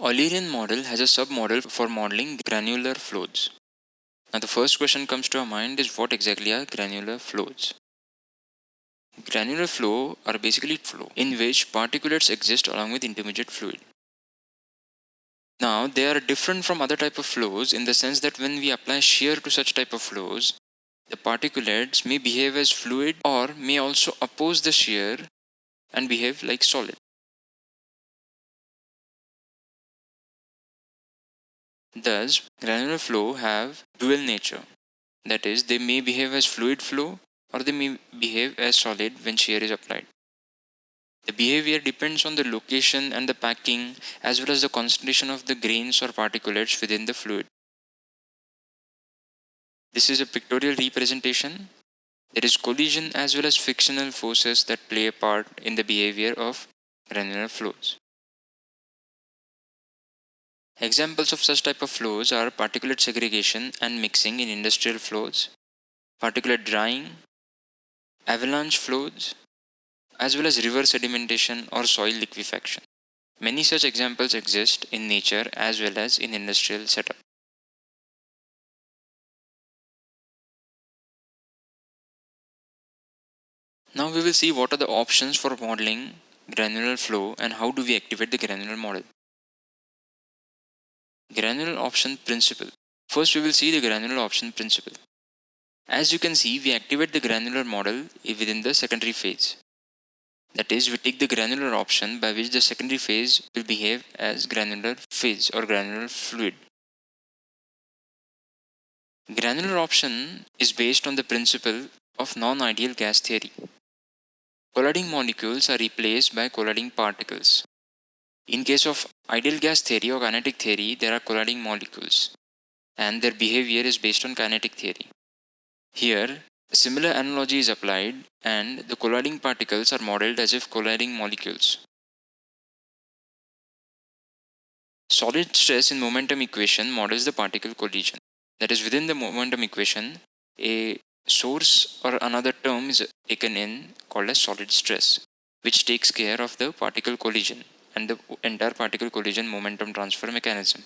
Eulerian model has a submodel for modeling granular flows. Now the first question comes to our mind is what exactly are granular flows? Granular flow are basically flow in which particulates exist along with intermediate fluid. Now they are different from other type of flows in the sense that when we apply shear to such type of flows, the particulates may behave as fluid or may also oppose the shear and behave like solid. Thus, granular flow have dual nature. That is, they may behave as fluid flow or they may behave as solid when shear is applied. The behavior depends on the location and the packing as well as the concentration of the grains or particulates within the fluid. This is a pictorial representation. There is collision as well as frictional forces that play a part in the behavior of granular flows. Examples of such type of flows are particulate segregation and mixing in industrial flows, particulate drying, avalanche flows, as well as river sedimentation or soil liquefaction. Many such examples exist in nature as well as in industrial setup. Now we will see what are the options for modeling granular flow and how do we activate the granular model. Granular option principle. First we will see the granular option principle. As you can see, we activate the granular model within the secondary phase. That is, we take the granular option by which the secondary phase will behave as granular phase or granular fluid. Granular option is based on the principle of non-ideal gas theory. Colliding molecules are replaced by colliding particles. In case of ideal gas theory or kinetic theory, there are colliding molecules and their behavior is based on kinetic theory. Here, a similar analogy is applied and the colliding particles are modeled as if colliding molecules. Solid stress in momentum equation models the particle collision. That is, within the momentum equation, a source or another term is taken in called as solid stress, which takes care of the particle collision and the entire particle collision momentum transfer mechanism.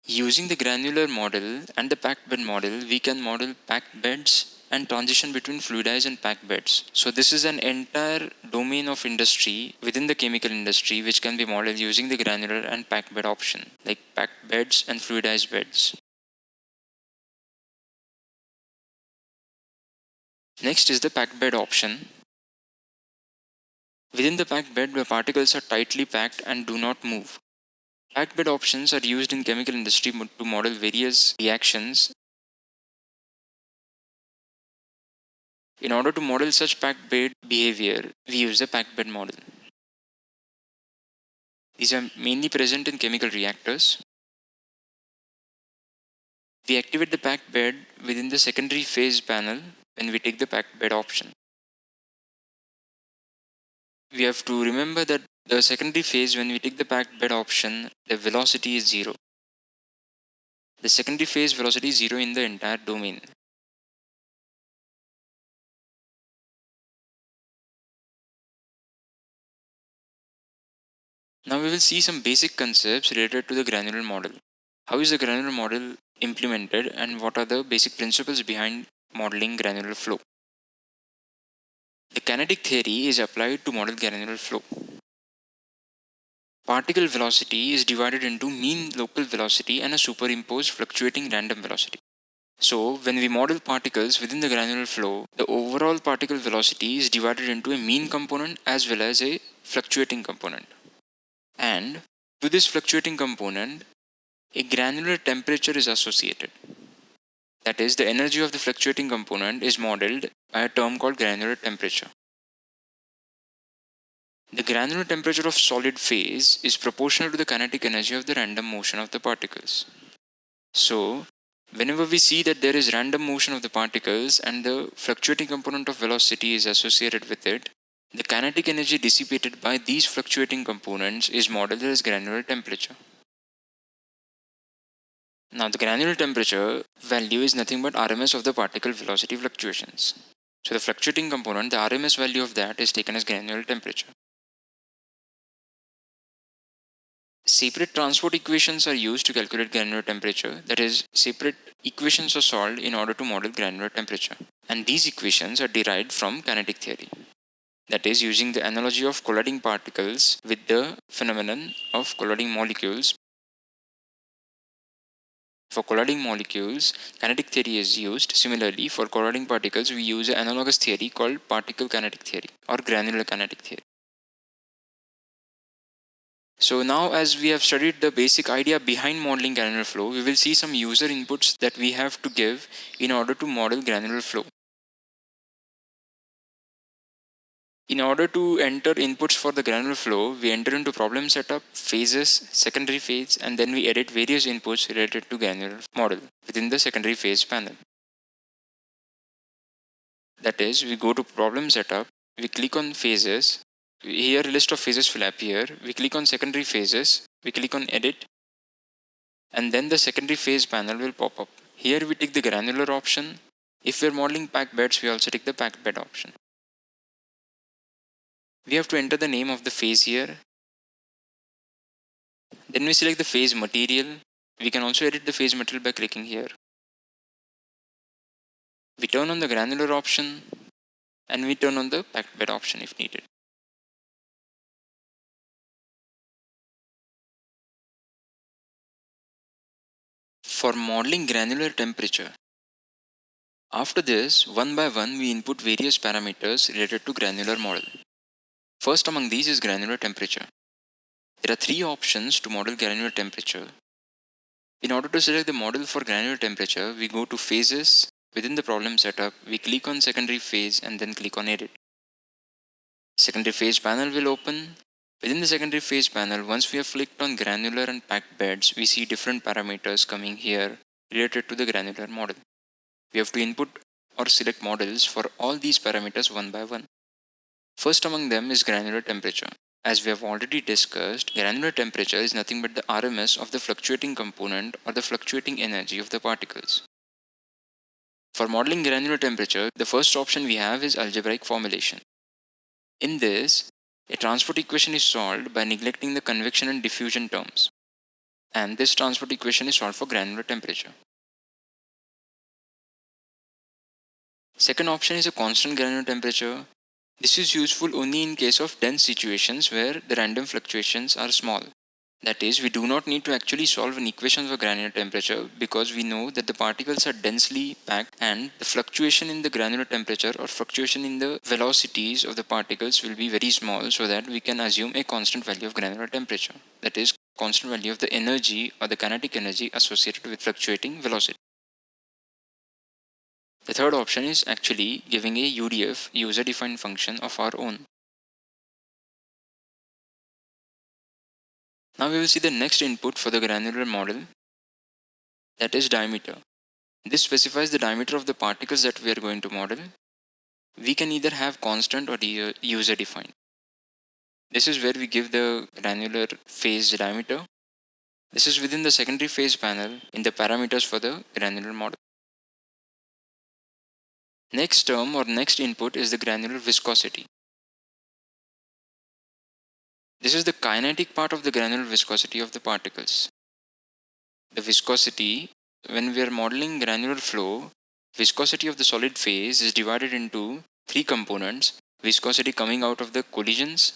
Using the granular model and the packed bed model, we can model packed beds and transition between fluidized and packed beds. So this is an entire domain of industry within the chemical industry which can be modeled using the granular and packed bed option, like packed beds and fluidized beds. Next is the packed bed option. Within the packed bed, the particles are tightly packed and do not move. Packed bed options are used in chemical industry to model various reactions. In order to model such packed bed behavior, we use the packed bed model. These are mainly present in chemical reactors. We activate the packed bed within the secondary phase panel when we take the packed bed option. We have to remember that the secondary phase, when we take the packed bed option, the velocity is 0. The secondary phase velocity is 0 in the entire domain. Now we will see some basic concepts related to the granular model. How is the granular model implemented and what are the basic principles behind modeling granular flow? The kinetic theory is applied to model granular flow. Particle velocity is divided into mean local velocity and a superimposed fluctuating random velocity. So when we model particles within the granular flow, the overall particle velocity is divided into a mean component as well as a fluctuating component. And to this fluctuating component, a granular temperature is associated. That is, the energy of the fluctuating component is modeled by a term called granular temperature. The granular temperature of solid phase is proportional to the kinetic energy of the random motion of the particles. So, whenever we see that there is random motion of the particles and the fluctuating component of velocity is associated with it, the kinetic energy dissipated by these fluctuating components is modeled as granular temperature. Now the granular temperature value is nothing but RMS of the particle velocity fluctuations. So the fluctuating component, the RMS value of that is taken as granular temperature. Separate transport equations are used to calculate granular temperature. That is, separate equations are solved in order to model granular temperature. And these equations are derived from kinetic theory. That is, using the analogy of colliding particles with the phenomenon of colliding molecules. For colliding molecules, kinetic theory is used. Similarly, for colliding particles, we use an analogous theory called particle kinetic theory or granular kinetic theory. So now, as we have studied the basic idea behind modeling granular flow, we will see some user inputs that we have to give in order to model granular flow. In order to enter inputs for the granular flow, we enter into problem setup, phases, secondary phase, and then we edit various inputs related to granular model within the secondary phase panel. That is, we go to problem setup, we click on phases. Here a list of phases will appear. We click on secondary phases, we click on edit, and then the secondary phase panel will pop up. Here we take the granular option. If we are modeling packed beds, we also take the packed bed option. We have to enter the name of the phase here. Then we select the phase material. We can also edit the phase material by clicking here. We turn on the granular option and we turn on the packed bed option if needed. For modeling granular temperature, after this, one by one we input various parameters related to granular model. First among these is granular temperature. There are three options to model granular temperature. In order to select the model for granular temperature, we go to phases. Within the problem setup, we click on secondary phase and then click on edit. Secondary phase panel will open. Within the secondary phase panel, once we have clicked on granular and packed beds, we see different parameters coming here related to the granular model. We have to input or select models for all these parameters one by one. First among them is granular temperature. As we have already discussed, granular temperature is nothing but the RMS of the fluctuating component or the fluctuating energy of the particles. For modeling granular temperature, the first option we have is algebraic formulation. In this, a transport equation is solved by neglecting the convection and diffusion terms. And this transport equation is solved for granular temperature. Second option is a constant granular temperature. This is useful only in case of dense situations where the random fluctuations are small. That is, we do not need to actually solve an equation for granular temperature because we know that the particles are densely packed and the fluctuation in the granular temperature or fluctuation in the velocities of the particles will be very small, so that we can assume a constant value of granular temperature. That is, constant value of the energy or the kinetic energy associated with fluctuating velocity. The third option is actually giving a UDF, user defined function of our own. Now we will see the next input for the granular model, that is diameter. This specifies the diameter of the particles that we are going to model. We can either have constant or user defined. This is where we give the granular phase diameter. This is within the secondary phase panel in the parameters for the granular model. Next term or next input is the granular viscosity. This is the kinetic part of the granular viscosity of the particles. The viscosity, when we are modeling granular flow, viscosity of the solid phase is divided into three components: viscosity coming out of the collisions,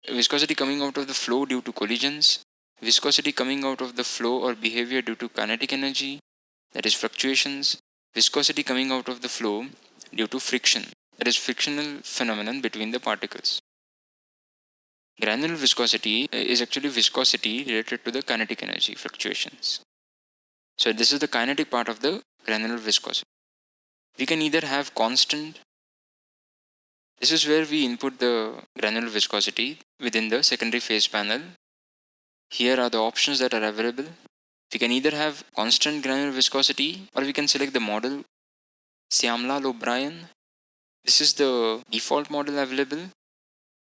viscosity coming out of the flow due to collisions, viscosity coming out of the flow or behavior due to kinetic energy, that is fluctuations, viscosity coming out of the flow due to friction, that is frictional phenomenon between the particles. Granular viscosity is actually viscosity related to the kinetic energy fluctuations. So this is the kinetic part of the granular viscosity. We can either have constant. This is where we input the granular viscosity within the secondary phase panel. Here are the options that are available. We can either have constant granular viscosity or we can select the model Siamlal-O'Brien. This is the default model available.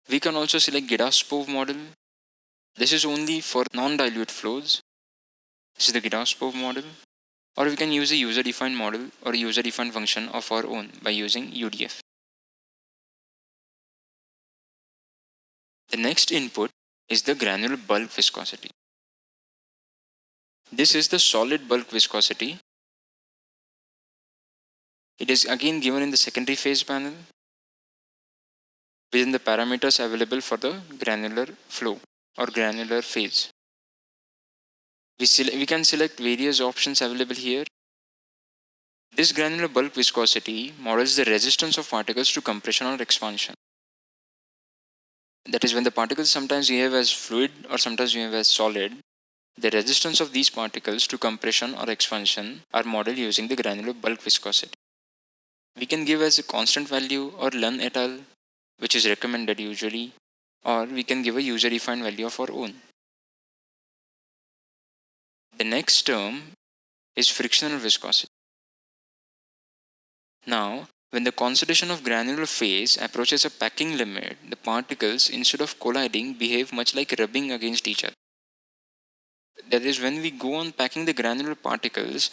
We can also select Gedaspov model. This is only for non-dilute flows. This is the Gedaspov model. Or we can use a user-defined model or a user-defined function of our own by using UDF. The next input is the granular bulk viscosity. This is the solid bulk viscosity. It is again given in the secondary phase panel within the parameters available for the granular flow or granular phase. We can select various options available here. This granular bulk viscosity models the resistance of particles to compression or expansion. That is, when the particles sometimes behave as fluid or sometimes behave as solid, the resistance of these particles to compression or expansion are modeled using the granular bulk viscosity. We can give as a constant value or Lunn et al., which is recommended usually, or we can give a user defined value of our own. The next term is frictional viscosity. Now, when the concentration of granular phase approaches a packing limit, the particles, instead of colliding, behave much like rubbing against each other. That is, when we go on packing the granular particles,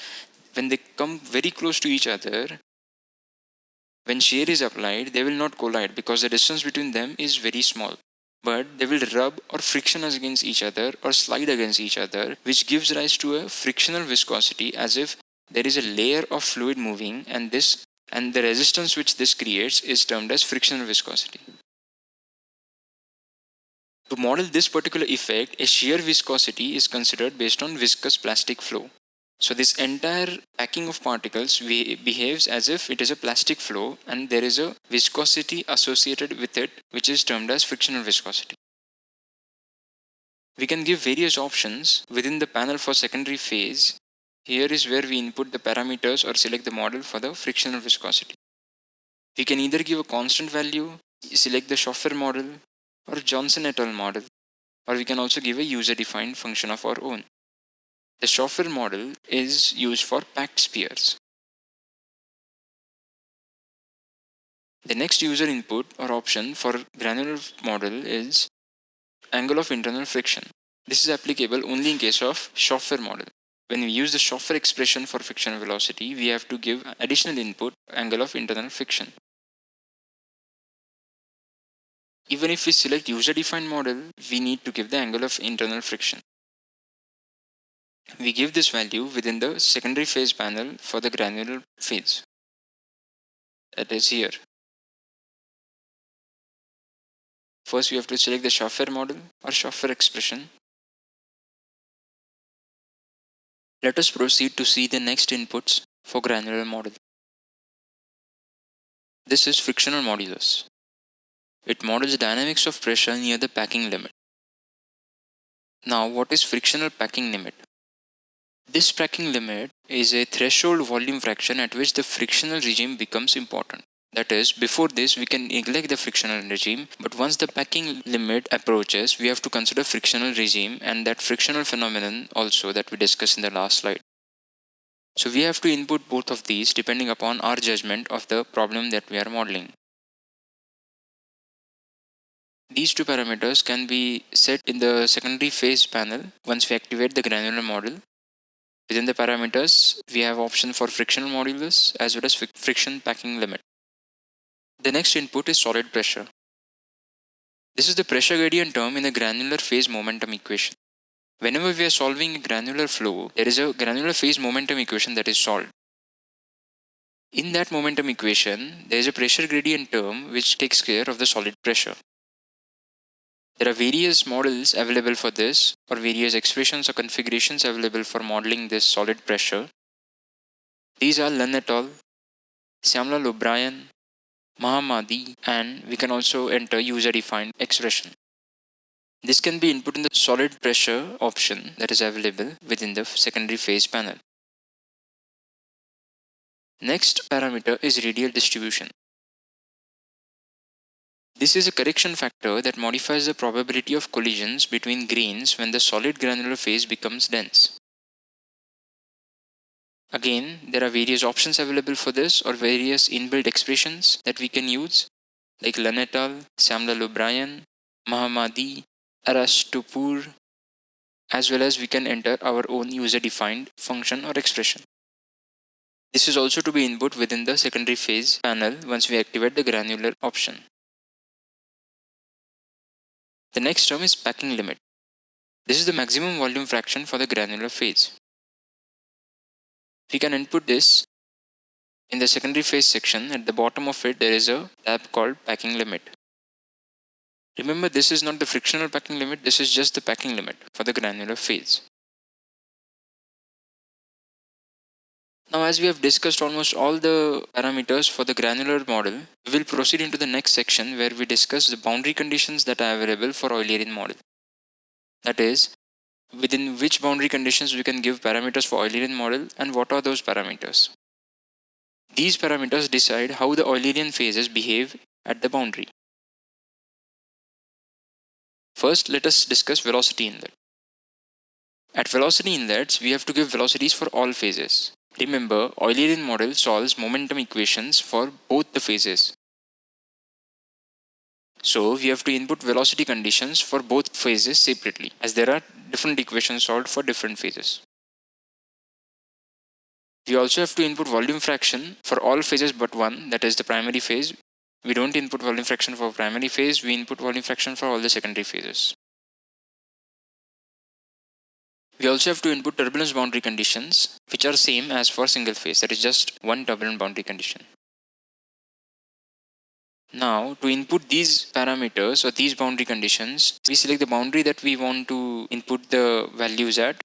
when they come very close to each other, when shear is applied, they will not collide because the distance between them is very small. But they will rub or friction against each other or slide against each other, which gives rise to a frictional viscosity, as if there is a layer of fluid moving, and the resistance which this creates is termed as frictional viscosity. To model this particular effect, a shear viscosity is considered based on viscous plastic flow. So this entire packing of particles behaves as if it is a plastic flow, and there is a viscosity associated with it, which is termed as frictional viscosity. We can give various options within the panel for secondary phase. Here is where we input the parameters or select the model for the frictional viscosity. We can either give a constant value, select the Schoffer model or Johnson et al. Model, or we can also give a user-defined function of our own. The Schoffer model is used for packed spheres. The next user input or option for granular model is angle of internal friction. This is applicable only in case of Schoffer model. When we use the Schoffer expression for frictional velocity, we have to give additional input, angle of internal friction. Even if we select user-defined model, we need to give the angle of internal friction. We give this value within the secondary phase panel for the granular phase. That is here. First, we have to select the Schoffer model or Schoffer expression. Let us proceed to see the next inputs for granular model. This is frictional modulus. It models dynamics of pressure near the packing limit. Now, what is frictional packing limit? This packing limit is a threshold volume fraction at which the frictional regime becomes important. That is, before this we can neglect the frictional regime, but once the packing limit approaches, we have to consider frictional regime and that frictional phenomenon also that we discussed in the last slide. So we have to input both of these depending upon our judgment of the problem that we are modeling. These two parameters can be set in the secondary phase panel once we activate the granular model. Within the parameters, we have option for frictional modulus as well as friction packing limit. The next input is solid pressure. This is the pressure gradient term in the granular phase momentum equation. Whenever we are solving a granular flow, there is a granular phase momentum equation that is solved. In that momentum equation, there is a pressure gradient term which takes care of the solid pressure. There are various models available for this, or various expressions or configurations available for modeling this solid pressure. These are Lunn et al., Syamlal O'Brien, Mahamadi, and we can also enter user-defined expression. This can be input in the solid pressure option that is available within the secondary phase panel. Next parameter is radial distribution. This is a correction factor that modifies the probability of collisions between grains when the solid granular phase becomes dense. Again, there are various options available for this or various inbuilt expressions that we can use, like Lunn et al., Syamlal O'Brien, Mahamadi, Arastopur, as well as we can enter our own user-defined function or expression. This is also to be input within the secondary phase panel once we activate the granular option. The next term is packing limit. This is the maximum volume fraction for the granular phase. We can input this in the secondary phase section. At the bottom of it, there is a tab called packing limit. Remember, this is not the frictional packing limit, this is just the packing limit for the granular phase. Now, as we have discussed almost all the parameters for the granular model, we will proceed into the next section where we discuss the boundary conditions that are available for Eulerian model. That is, within which boundary conditions we can give parameters for Eulerian model and what are those parameters. These parameters decide how the Eulerian phases behave at the boundary. First, let us discuss velocity inlet. At velocity inlets, we have to give velocities for all phases. Remember, Eulerian model solves momentum equations for both the phases. So we have to input velocity conditions for both phases separately, as there are different equations solved for different phases. We also have to input volume fraction for all phases but one, that is the primary phase. We don't input volume fraction for primary phase, we input volume fraction for all the secondary phases. We also have to input turbulence boundary conditions, which are same as for single phase, that is just one turbulent boundary condition. Now, to input these parameters or these boundary conditions, we select the boundary that we want to input the values at,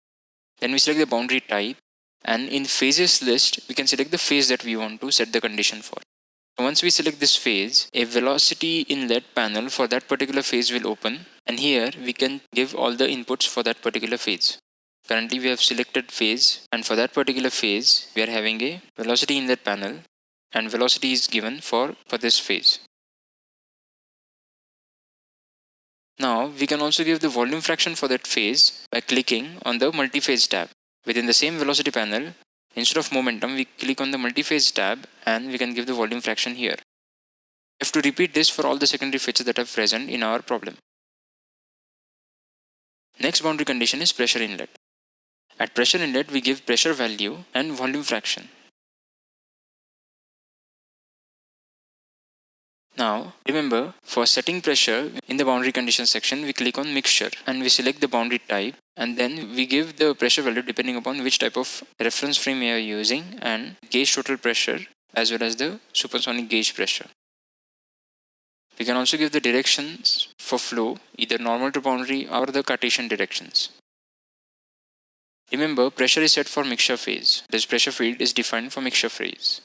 then we select the boundary type, and in phases list, we can select the phase that we want to set the condition for. Once we select this phase, a velocity inlet panel for that particular phase will open, and here we can give all the inputs for that particular phase. Currently we have selected phase, and for that particular phase we are having a velocity inlet panel and velocity is given for this phase. Now we can also give the volume fraction for that phase by clicking on the multi-phase tab. Within the same velocity panel, instead of momentum we click on the multi-phase tab and we can give the volume fraction here. We have to repeat this for all the secondary phases that are present in our problem. Next boundary condition is pressure inlet. At pressure inlet, we give pressure value and volume fraction. Now, remember, for setting pressure in the boundary condition section, we click on mixture and we select the boundary type and then we give the pressure value depending upon which type of reference frame we are using and gauge total pressure as well as the supersonic gauge pressure. We can also give the directions for flow, either normal to boundary or the Cartesian directions. Remember, pressure is set for mixture phase. This pressure field is defined for mixture phase.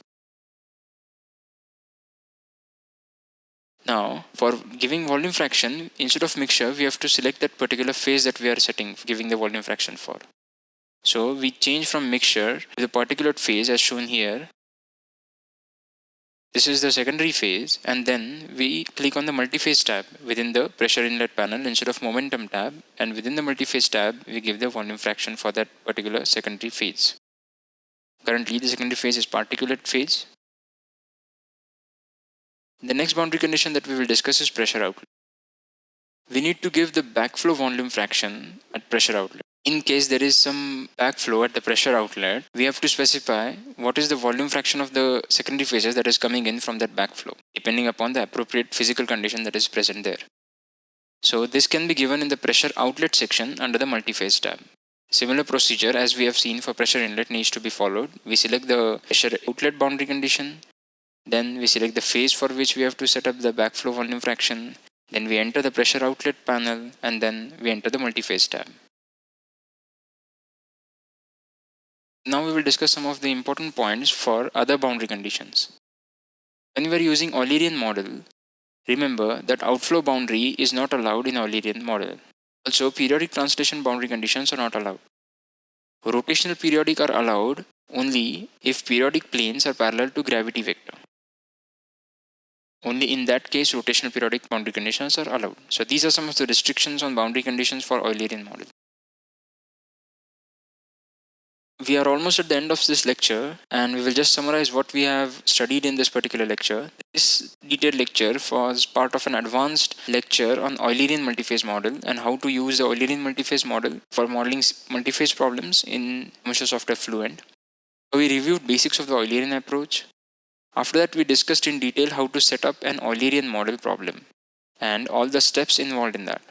Now, for giving volume fraction, instead of mixture, we have to select that particular phase that we are setting, giving the volume fraction for. So, we change from mixture to the particulate phase as shown here. This is the secondary phase, and then we click on the multi-phase tab within the pressure inlet panel instead of momentum tab, and within the multi-phase tab, we give the volume fraction for that particular secondary phase. Currently, the secondary phase is particulate phase. The next boundary condition that we will discuss is pressure outlet. We need to give the backflow volume fraction at pressure outlet. In case there is some backflow at the pressure outlet, we have to specify what is the volume fraction of the secondary phases that is coming in from that backflow, depending upon the appropriate physical condition that is present there. So this can be given in the pressure outlet section under the multi-phase tab. Similar procedure as we have seen for pressure inlet needs to be followed. We select the pressure outlet boundary condition, then we select the phase for which we have to set up the backflow volume fraction, then we enter the pressure outlet panel, and then we enter the multi-phase tab. Now we will discuss some of the important points for other boundary conditions. When we are using Eulerian model, remember that outflow boundary is not allowed in Eulerian model. Also, periodic translation boundary conditions are not allowed. Rotational periodic are allowed only if periodic planes are parallel to gravity vector. Only in that case rotational periodic boundary conditions are allowed. So these are some of the restrictions on boundary conditions for Eulerian model. We are almost at the end of this lecture and we will just summarize what we have studied in this particular lecture. This detailed lecture was part of an advanced lecture on Eulerian multiphase model and how to use the Eulerian multiphase model for modeling multiphase problems in commercial software Fluent. We reviewed basics of the Eulerian approach. After that, we discussed in detail how to set up an Eulerian model problem and all the steps involved in that.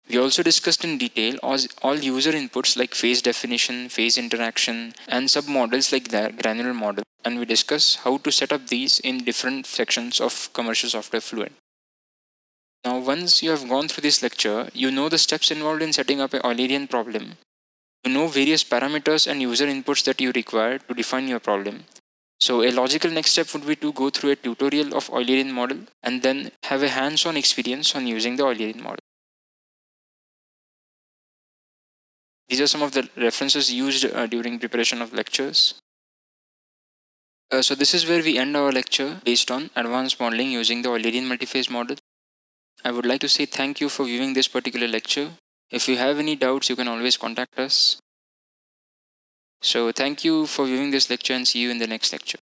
We also discussed in detail all user inputs like phase definition, phase interaction, and submodels like the granular model, and we discuss how to set up these in different sections of commercial software Fluent. Now, once you have gone through this lecture, you know the steps involved in setting up a Eulerian problem. You know various parameters and user inputs that you require to define your problem. So a logical next step would be to go through a tutorial of Eulerian model and then have a hands-on experience on using the Eulerian model. These are some of the references used during preparation of lectures. So this is where we end our lecture based on advanced modeling using the Eulerian multiphase model. I would like to say thank you for viewing this particular lecture. If you have any doubts, you can always contact us. So thank you for viewing this lecture and see you in the next lecture.